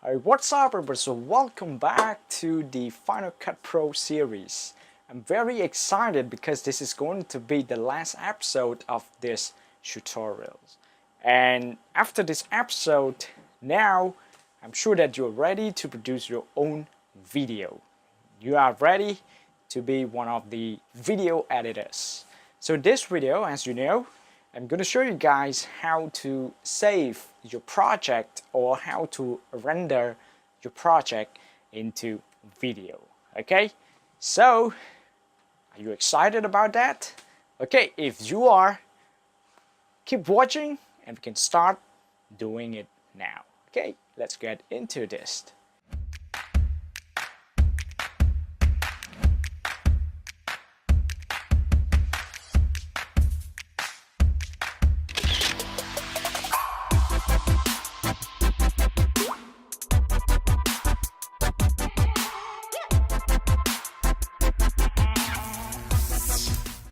Hey, what's up everybody? So welcome back to the Final Cut Pro series. I'm very excited because this is going to be the last episode of this tutorial. And after this episode, now I'm sure that you're ready to produce your own video. You are ready to be one of the video editors. So this video, as you know, I'm going to show you guys how to save your project or how to render your project into video. Okay, so are you excited about that? Okay, if you are, keep watching and we can start doing it now. Okay, let's get into this.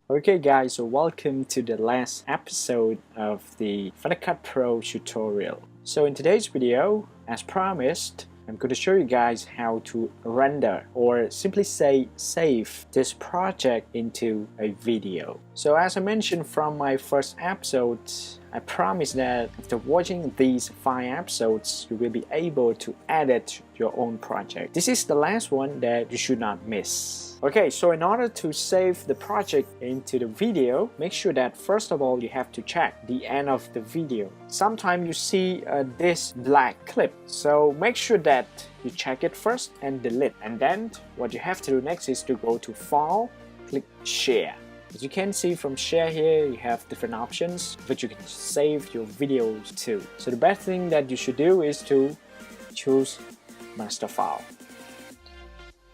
Okay guys, so welcome to the last episode of the Final Cut Pro tutorial. So in today's video, as promised, I'm going to show you guys how to render or simply say save this project into a video. So as I mentioned from my first episode, I promise that after watching these 5 episodes, you will be able to edit your own project. This is the last one that you should not miss. Okay, so in order to save the project into the video, make sure that first of all you have to check the end of the video. Sometimes you see this black clip, so make sure that you check it first and delete. And then what you have to do next is to go to File, click Share. As you can see from share here, you have different options, but you can save your videos too. So the best thing that you should do is to choose master file.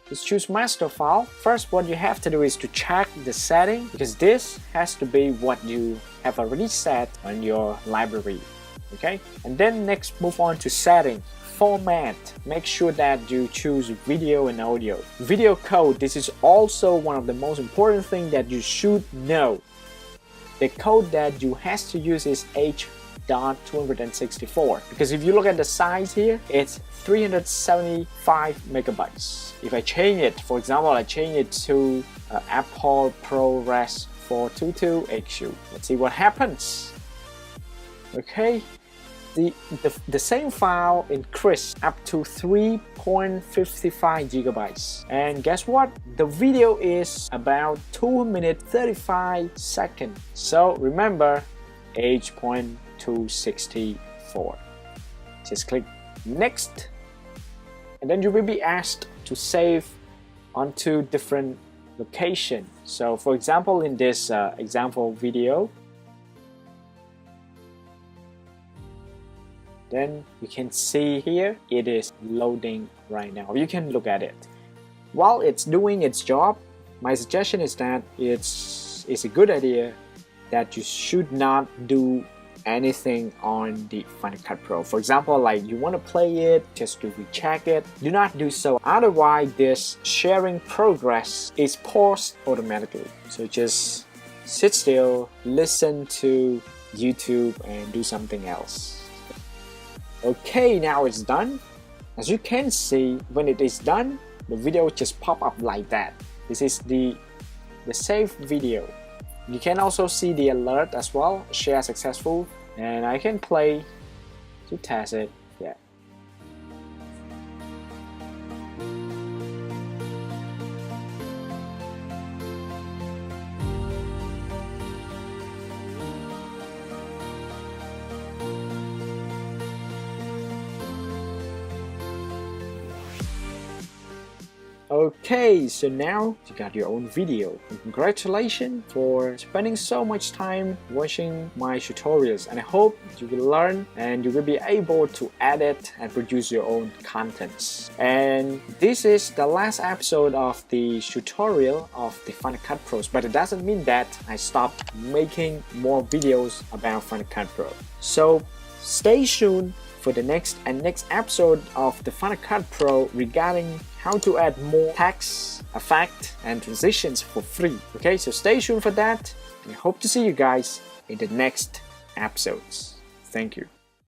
Let's choose master file. First, what you have to do is to check the setting, because this has to be what you have already set on your library. Okay, and then next move on to setting. Format, make sure that you choose video and audio. Video code, this is also one of the most important things that you should know. The code that you have to use is H.264, because if you look at the size here, it's 375 megabytes. If I change it, for example, I change it to Apple ProRes 422XU. Let's see what happens. Okay. The same file increased up to 3.55 gigabytes, and guess what, the video is about 2 minutes 35 seconds. So remember, H.264. Just click next, and then you will be asked to save onto different locations. So for example, in this example video, then you can see here it is loading right now. You can look at it. While it's doing its job, my suggestion is that it's a good idea that you should not do anything on the Final Cut Pro. For example, like you want to play it just to recheck it, do not do so. Otherwise, this sharing progress is paused automatically. So just sit still, listen to YouTube and do something else. Okay, now it's done. As you can see, when it is done, the video just pop up like that. This is the saved video. You can also see the alert as well, share successful, and I can play to test it. Yeah. Okay, so now you got your own video. And congratulations for spending so much time watching my tutorials, and I hope you will learn and you will be able to edit and produce your own contents. And this is the last episode of the tutorial of the Final Cut Pro, but it doesn't mean that I stopped making more videos about Final Cut Pro. So stay tuned for the next episode of the Final Cut Pro regarding how to add more text, effect, and transitions for free. Okay, so stay tuned for that, and I hope to see you guys in the next episodes. Thank you.